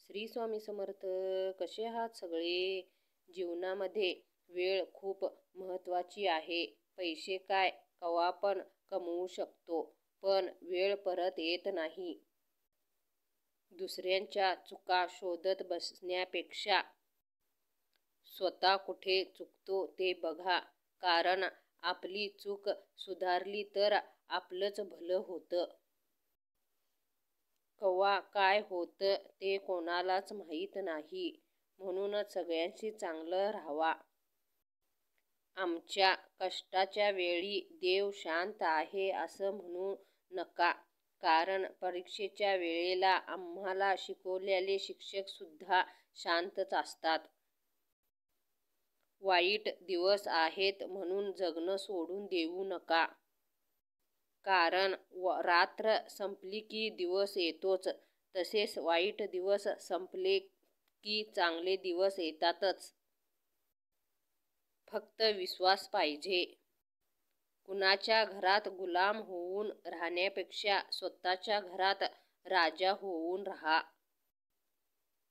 श्री स्वामी समर्थ. कसे आहात सगळे? जीवनामध्ये वेळ खूप महत्त्वाची आहे. पैसे काय केव्हा पण कमवू शकतो, पण वेळ परत येत नाही. दुसऱ्यांच्या चुका शोधत बसण्यापेक्षा स्वतः कुठे चुकतो ते बघा, कारण आपली चूक सुधारली तर आपलंच भलं होतं. केव्हा काय होतं ते कोणालाच माहीत नाही, म्हणूनच सगळ्यांशी चांगलं राहावा. आमच्या कष्टाच्या वेळी देव शांत आहे असं म्हणू नका, कारण परीक्षेच्या वेळेला आम्हाला शिकवलेले शिक्षकसुद्धा शांतच असतात. वाईट दिवस आहेत म्हणून जगणं सोडून देऊ नका, कारण रात्र संपली की दिवस येतोच. तसेच वाईट दिवस संपले की चांगले दिवस येतातच. फक्त विश्वास पाहिजे. कुणाच्या घरात गुलाम होऊन राहण्यापेक्षा स्वतःच्या घरात राजा होऊन राहा.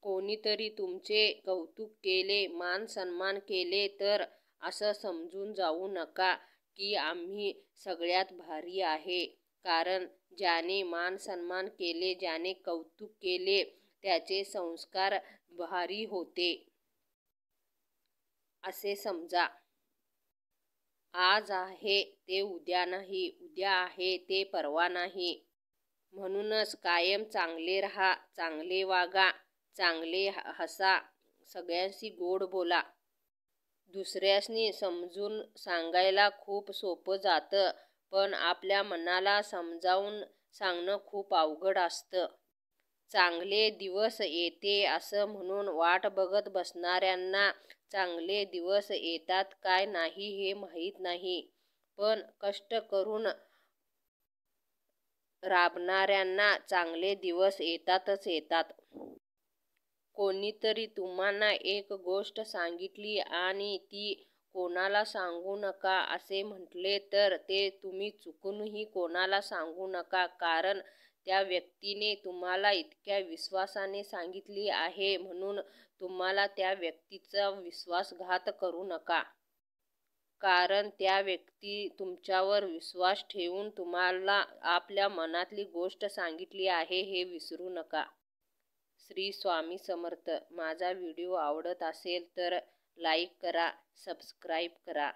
कोणीतरी तुमचे कौतुक केले, मान सन्मान केले तर असं समजून जाऊ नका की आम्ही सगळ्यात भारी आहे, कारण ज्याने मान सन्मान केले, ज्याने कौतुक केले त्याचे संस्कार भारी होते असे समजा. आज आहे ते उद्या नाही, उद्या आहे ते परवा नाही. म्हणूनच कायम चांगले राहा, चांगले वागा, चांगले हसा, सगळ्यांशी गोड बोला. दुसऱ्यांनी समजून सांगायला खूप सोपं जातं, पण आपल्या मनाला समजावून सांगणं खूप अवघड असतं. चांगले दिवस येते असं म्हणून वाट बघत बसणाऱ्यांना चांगले दिवस येतात काय नाही हे माहीत नाही, पण कष्ट करून राबणाऱ्यांना चांगले दिवस येतातच येतात. कोणीतरी तुम्हाला एक गोष्ट सांगितली आणि ती कोणाला सांगू नका असे म्हटले तर ते तुम्ही चुकूनही कोणाला सांगू नका, कारण त्या व्यक्तीने तुम्हाला इतक्या विश्वासाने सांगितली आहे म्हणून तुम्हाला त्या व्यक्तीचा विश्वासघात करू नका. कारण त्या व्यक्ती तुमच्यावर विश्वास ठेवून तुम्हाला आपल्या मनातली गोष्ट सांगितली आहे हे विसरू नका. श्री स्वामी समर्थ. माझा व्हिडिओ आवडत असेल तर लाईक करा, सबस्क्राईब करा.